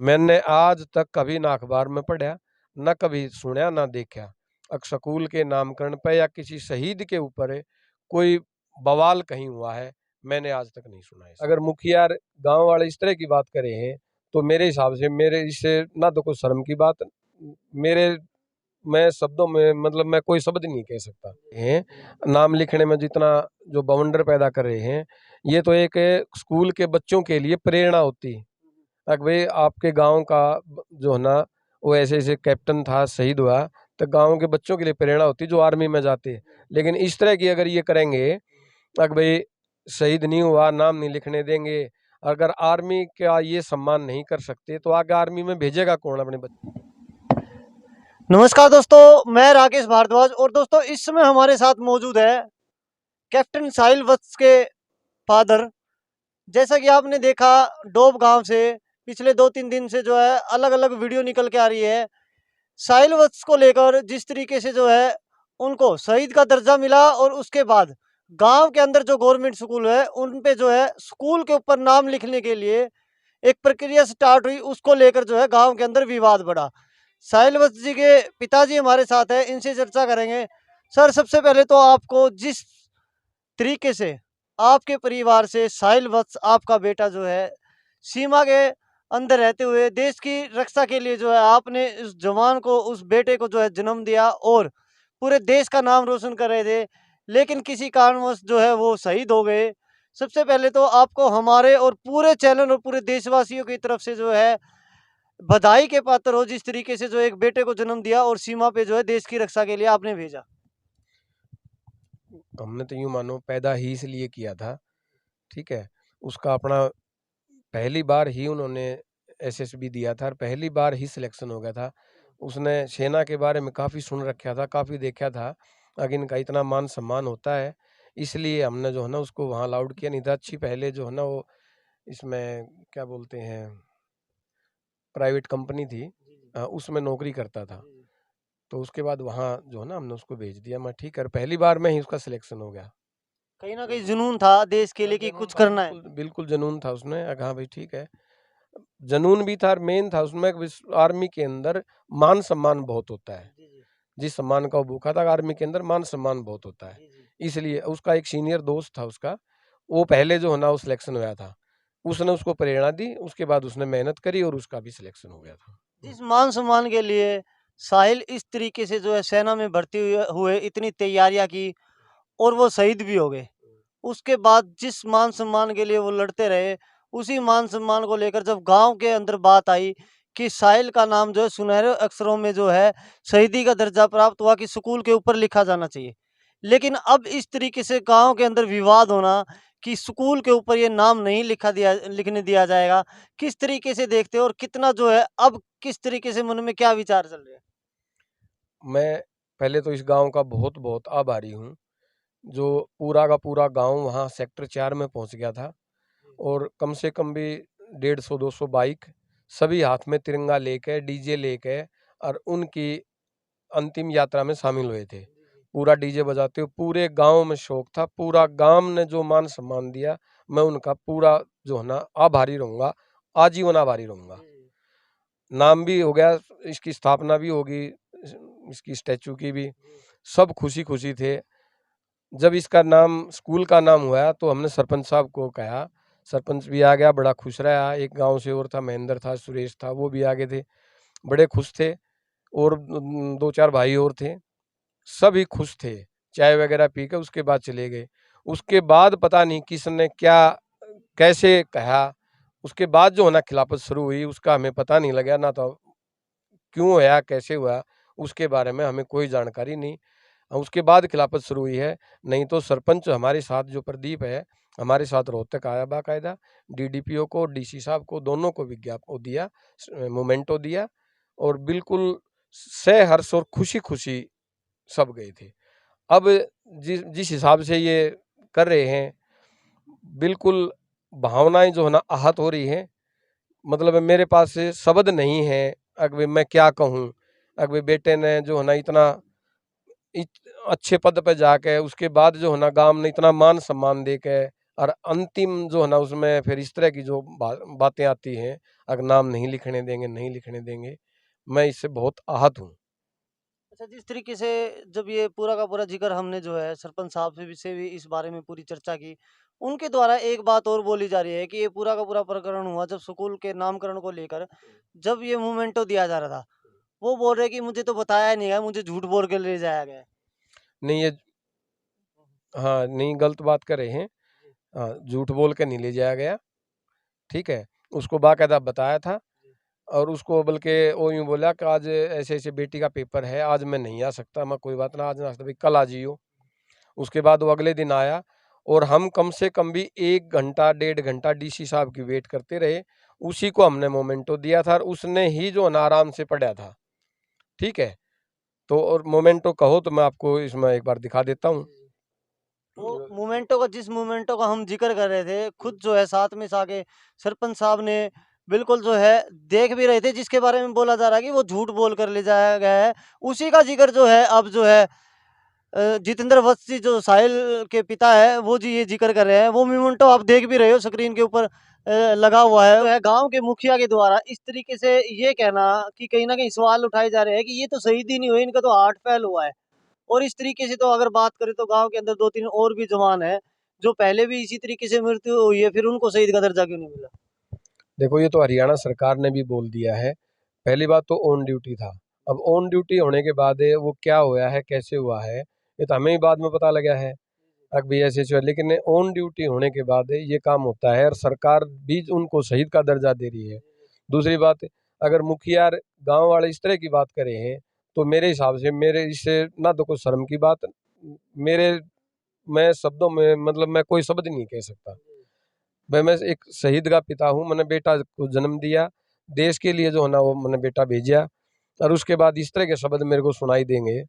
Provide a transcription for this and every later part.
मैंने आज तक कभी ना अखबार में पढ़ा, ना कभी सुना, ना देखा। स्कूल के नामकरण पे या किसी शहीद के ऊपर कोई बवाल कहीं हुआ है, मैंने आज तक नहीं सुना है। अगर मुखिया गांव वाले इस तरह की बात करे हैं तो मेरे हिसाब से मेरे इससे ना तो कोई शर्म की बात, मेरे मैं शब्दों में मतलब मैं कोई शब्द नहीं कह सकता है। नाम लिखने में जितना जो बवंडर पैदा कर रहे हैं, ये तो एक स्कूल के बच्चों के लिए प्रेरणा होती है। अगर भाई आपके गांव का जो है ना वो ऐसे ऐसे कैप्टन था, शहीद हुआ, तो गांव के बच्चों के लिए प्रेरणा होती जो आर्मी में जाते हैं। लेकिन इस तरह की अगर ये करेंगे, अगर भाई शहीद नहीं हुआ, नाम नहीं लिखने देंगे, अगर आर्मी का ये सम्मान नहीं कर सकते तो आगे आर्मी में भेजेगा कौन अपने बच्चे। नमस्कार दोस्तों, मैं राकेश भारद्वाज और दोस्तों इस समय हमारे साथ मौजूद है कैप्टन साहिल वत्स के फादर। जैसा कि आपने देखा, डोब गांव से पिछले 2-3 दिन से जो है अलग अलग वीडियो निकल के आ रही है साहिल वत्स को लेकर। जिस तरीके से जो है उनको शहीद का दर्जा मिला और उसके बाद गांव के अंदर जो गवर्नमेंट स्कूल है उन पे जो है स्कूल के ऊपर नाम लिखने के लिए एक प्रक्रिया स्टार्ट हुई, उसको लेकर जो है गांव के अंदर विवाद बढ़ा। साहिल वत्स जी के पिताजी हमारे साथ है, इनसे चर्चा करेंगे। सर, सबसे पहले तो आपको जिस तरीके से आपके परिवार से साहिल वत्स आपका बेटा जो है सीमा के अंदर रहते हुए देश की रक्षा के लिए जो है आपने उस जवान को, उस बेटे को जो है जन्म दिया और पूरे देश का नाम रोशन कर रहे थे, लेकिन किसी कारणवश जो है वो शहीद हो गए। सबसे पहले तो आपको हमारे और पूरे चैनल और पूरे देशवासियों की तरफ से जो है बधाई के पात्र हो, जिस तरीके से जो एक बेटे को जन्म दिया और सीमा पे जो है देश की रक्षा के लिए आपने भेजा। हमने तो यूं मानो पैदा ही इसलिए किया था, ठीक है। उसका अपना पहली बार ही उन्होंने एसएसबी दिया था और पहली बार ही सिलेक्शन हो गया था। उसने सेना के बारे में काफ़ी सुन रखा था, काफ़ी देखा था, अगर इनका इतना मान सम्मान होता है, इसलिए हमने जो है ना उसको वहाँ अलाउड किया। नहीं था अच्छी पहले जो है ना वो इसमें क्या बोलते हैं, प्राइवेट कंपनी थी, उसमें नौकरी करता था। तो उसके बाद वहाँ जो है ना हमने उसको भेज दिया। मैं ठीक है, पहली बार में ही उसका सिलेक्शन हो गया। कहीं ना कहीं जुनून था देश के लिए कि कुछ करना है। बिल्कुल बिल्कुल जुनून था उसमें। हाँ भाई ठीक है, जुनून भी था और मेन था उसमें आर्मी के अंदर मान सम्मान बहुत होता है। जिस सम्मान का वो भूखा था, आर्मी के अंदर मान सम्मान बहुत होता है। इसलिए उसका एक सीनियर दोस्त था उसका, वो पहले जो है ना वो सिलेक्शन हुआ था, उसने उसको प्रेरणा दी, उसके बाद उसने मेहनत करी और उसका भी सिलेक्शन हो गया था। जिस मान सम्मान के लिए साहिल इस तरीके से जो है सेना में भर्ती हुए इतनी तैयारियां की और वो शहीद भी हो गए, उसके बाद जिस मान सम्मान के लिए वो लड़ते रहे, उसी मान सम्मान को लेकर जब गांव के अंदर बात आई कि साहिल का नाम जो है सुनहरे अक्षरों में जो है शहीदी का दर्जा प्राप्त हुआ कि स्कूल के ऊपर लिखा जाना चाहिए, लेकिन अब इस तरीके से गांव के अंदर विवाद होना कि स्कूल के ऊपर ये नाम नहीं लिखने दिया जाएगा, किस तरीके से देखते हो और कितना जो है अब किस तरीके से मन में क्या विचार चल रहे हैं? मैं पहले तो इस गांव का बहुत बहुत आभारी हूँ, जो पूरा का पूरा गांव वहाँ सेक्टर 4 में पहुँच गया था और कम से कम भी 150-200 बाइक सभी हाथ में तिरंगा लेके, डीजे लेके और उनकी अंतिम यात्रा में शामिल हुए थे। पूरा डीजे बजाते हुए पूरे गांव में शौक था। पूरा गांव ने जो मान सम्मान दिया, मैं उनका पूरा जो है ना आभारी रहूंगा, आजीवन आभारी रहूंगा। नाम भी हो गया, इसकी स्थापना भी होगी, इसकी स्टैचू की भी, सब खुशी खुशी थे। जब इसका नाम स्कूल का नाम हुआ तो हमने सरपंच साहब को कहा, सरपंच भी आ गया, बड़ा खुश रहा। एक गांव से और था, महेंद्र था, सुरेश था, वो भी आगे थे, बड़े खुश थे। और 2-4 भाई और थे, सभी खुश थे। चाय वगैरह पी के उसके बाद चले गए। उसके बाद पता नहीं किसने क्या कैसे कहा, उसके बाद जो है ना खिलाफत शुरू हुई, उसका हमें पता नहीं लगा ना, तो क्यों हुआ कैसे हुआ उसके बारे में हमें कोई जानकारी नहीं। उसके बाद खिलाफत शुरू हुई है। नहीं तो सरपंच हमारे साथ जो प्रदीप है, हमारे साथ रोहतक आया बाकायदा, डीडीपीओ को, डीसी साहब को, दोनों को विज्ञापन दिया, मोमेंटो दिया, और बिल्कुल सहर्ष और खुशी खुशी सब गए थे। अब जिस जिस हिसाब से ये कर रहे हैं, बिल्कुल भावनाएं जो है ना आहत हो रही हैं। मतलब मेरे पास शब्द नहीं है, अगर मैं क्या कहूँ। अगर बेटे ने जो है ना इतना अच्छे पद पे जाके, उसके बाद जो है ना गांव ने इतना मान सम्मान दे के और अंतिम जो है ना उसमें फिर इस तरह की जो बातें आती हैं, अगर नाम नहीं लिखने देंगे, नहीं लिखने देंगे, मैं इससे बहुत आहत हूँ। अच्छा, जिस तरीके से जब ये पूरा का पूरा ज़िक्र हमने जो है सरपंच साहब से भी इस बारे में पूरी चर्चा की, उनके द्वारा एक बात और बोली जा रही है कि ये पूरा का पूरा प्रकरण हुआ जब स्कूल के नामकरण को लेकर, जब ये मोमेंटो दिया जा रहा था, वो बोल रहे हैं कि मुझे तो बताया नहीं गया, मुझे झूठ बोल के ले जाया गया है। नहीं ये हाँ, नहीं गलत बात कर रहे हैं। हाँ, झूठ बोल के नहीं ले जाया गया, ठीक है? उसको बाकायदा बताया था और उसको बल्कि वो यूँ बोला कि आज ऐसे-ऐसे बेटी का पेपर है, आज मैं नहीं आ सकता। मैं कोई बात ना, आज ना आ सकता, भाई कल आ जाइयो। उसके बाद वो अगले दिन आया और हम कम से कम भी 1 घंटा, डेढ़ घंटा डीसी साहब की वेट करते रहे। उसी को हमने मोमेंटो दिया था और उसने ही जो है ना आराम से पढ़ा था, ठीक है? तो और मोमेंटो कहो तो मैं आपको इसमें एक बार दिखा देता हूँ। वो मोमेंटो का जिस मोमेंटो का हम ज़िक्र कर रहे थे, खुद जो है साथ में आके सरपंच साहब ने बिल्कुल जो है देख भी रहे थे, जिसके बारे में बोला जा रहा है कि वो झूठ बोल कर ले जाया गया है। उसी का ज़िक्र जो है अब जो है जितेंद्र वत्स जी जो साहिल के पिता है, वो जी ये ज़िक्र कर रहे हैं। वो मोमेंटो आप देख भी रहे हो स्क्रीन के ऊपर लगा हुआ है। जो है गाँव के मुखिया के द्वारा इस तरीके से ये कहना कि कहीं न कहीं सवाल उठाए जा रहे हैं कि ये तो शहीद ही नहीं हुए, इनका तो हार्ट फेल हुआ है। और इस तरीके से तो अगर बात करें तो गाँव के अंदर 2-3 और भी जवान हैं, जो पहले भी इसी तरीके से मृत्यु हुई है, फिर उनको शहीद का दर्जा क्यों नहीं मिला? देखो ये तो हरियाणा सरकार ने भी बोल दिया है। पहली बात तो ऑन ड्यूटी था। अब ऑन ड्यूटी होने के बाद वो क्या हुआ है, कैसे हुआ है, ये तो हमें ही बाद में पता लगा है। अब भी ऐसे हुआ, लेकिन ऑन ड्यूटी होने के बाद ये काम होता है और सरकार भी उनको शहीद का दर्जा दे रही है। दूसरी बात, अगर मुखिया गाँव वाले इस तरह की बात करे हैं, तो मेरे हिसाब से मेरे इससे ना तो कोई शर्म की बात, मेरे मैं शब्दों में मतलब मैं कोई शब्द नहीं कह सकता। मैं एक शहीद का पिता हूँ, मैंने बेटा को जन्म दिया, देश के लिए जो है ना वो मैंने बेटा भेजा और उसके बाद इस तरह के शब्द मेरे को सुनाई देंगे,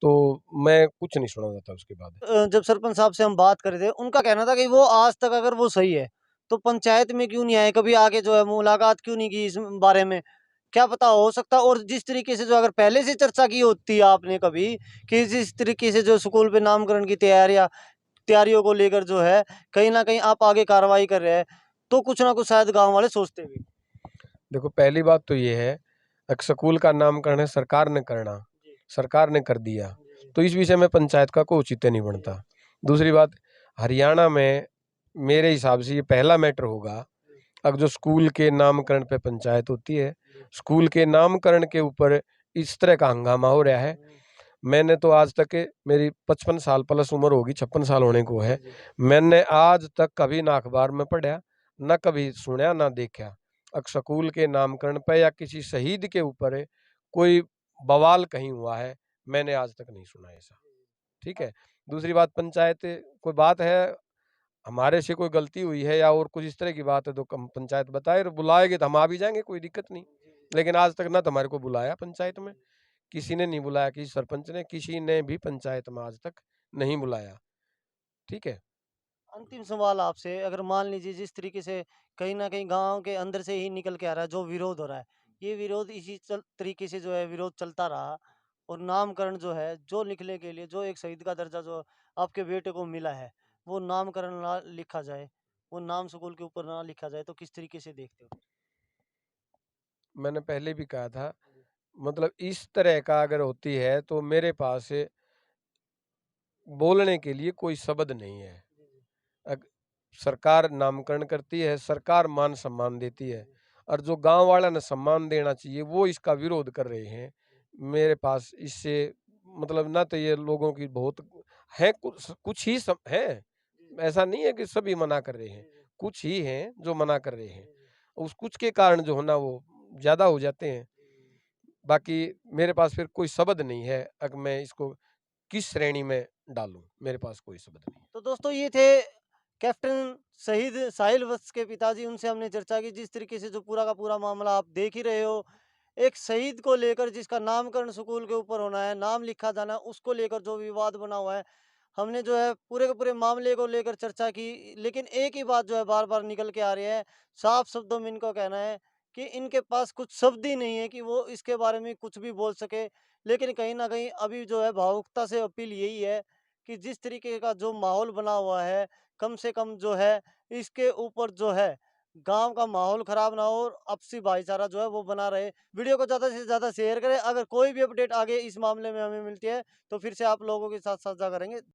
तो मैं कुछ नहीं सुना चाहता उसके बाद। जब सरपंच साहब से हम बात कर रहे थे, उनका कहना था कि वो आज तक अगर वो सही है, तो पंचायत में क्यों नहीं आए? कभी आके जो है मुलाकात क्यों नहीं की इस बारे में? क्या पता हो सकता और जिस तरीके से जो अगर पहले से चर्चा की होती है आपने कभी कि जिस तरीके से जो स्कूल पे नामकरण की तैयारियों को लेकर जो है कहीं न कहीं आप आगे कार्रवाई कर रहे हैं, तो कुछ ना कुछ शायद गाँव वाले सोचते भी। देखो पहली बात तो ये है, एक स्कूल का नामकरण है सरकार ने करना, जी, सरकार ने कर दिया, जी, जी। तो इस विषय में पंचायत का कोई औचित्य नहीं बनता। दूसरी बात, हरियाणा में मेरे हिसाब से ये पहला मैटर होगा, अब जो स्कूल के नामकरण पे पंचायत होती है, स्कूल के नामकरण के ऊपर इस तरह का हंगामा हो रहा है। मैंने तो आज तक मेरी 55 साल प्लस उम्र होगी, 56 साल होने को जी, है। जी। मैंने आज तक कभी ना अखबार में पढ़ा, ना कभी सुना, ना देखा। स्कूल के नामकरण पे या किसी शहीद के ऊपर कोई बवाल कहीं हुआ है, मैंने आज तक नहीं सुना ऐसा। ठीक है? दूसरी बात, पंचायत कोई बात है, हमारे से कोई गलती हुई है या और कुछ इस तरह की बात है तो कम पंचायत बताए और बुलाएँगे तो हम आ भी जाएँगे, कोई दिक्कत नहीं। लेकिन आज तक ना तो हमारे को बुलाया पंचायत में, किसी ने नहीं बुलाया, किसी सरपंच ने, किसी ने भी पंचायत में आज तक नहीं बुलाया। ठीक है? अंतिम सवाल आपसे अगर मान लीजिए जिस तरीके से कहीं न कहीं गाँव के अंदर से ही निकल के आ रहा है जो विरोध हो रहा है, ये विरोध इसी तरीके से जो है विरोध चलता रहा और नामकरण जो है, जो लिखने के लिए जो एक शहीद का दर्जा जो आपके बेटे को मिला है, वो नामकरण ना लिखा जाए, वो नाम स्कूल के ऊपर ना लिखा जाए, तो किस तरीके से देखते हो? मैंने पहले भी कहा था, मतलब इस तरह का अगर होती है तो मेरे पास बोलने के लिए कोई शब्द नहीं है। अग सरकार नामकरण करती है, सरकार मान-सम्मान देती है और जो गाँव वाला ने सम्मान देना चाहिए, वो इसका विरोध कर रहे हैं। मेरे पास इससे मतलब ना तो ये लोगों की बहुत हैं, कुछ ही सब हैं, ऐसा नहीं है कि सभी मना कर रहे हैं, कुछ ही हैं जो मना कर रहे हैं। उस कुछ के कारण जो है ना वो ज़्यादा हो जाते हैं। बाकी मेरे पास फिर कोई शब्द नहीं है, अब मैं इसको किस श्रेणी में डालूँ? मेरे पास कोई शब्द नहीं है। तो दोस्तों ये थे कैप्टन शहीद साहिल वत्स के पिताजी, उनसे हमने चर्चा की जिस तरीके से जो पूरा का पूरा मामला आप देख ही रहे हो। एक शहीद को लेकर जिसका नामकरण स्कूल के ऊपर होना है, नाम लिखा जाना है, उसको लेकर जो विवाद बना हुआ है। हमने जो है पूरे के पूरे मामले को लेकर चर्चा की, लेकिन एक ही बात जो है बार-बार निकल के आ रही है। साफ शब्दों में इनको कहना है कि इनके पास कुछ शब्द ही नहीं है कि वो इसके बारे में कुछ भी बोल सके। लेकिन कहीं न कहीं अभी जो है भावुकता से अपील यही है कि जिस तरीके का जो माहौल बना हुआ है कम से कम जो है इसके ऊपर जो है गांव का माहौल खराब ना हो और आपसी भाईचारा जो है वो बना रहे। वीडियो को ज़्यादा से ज़्यादा शेयर करें। अगर कोई भी अपडेट आगे इस मामले में हमें मिलती है तो फिर से आप लोगों के साथ साझा करेंगे।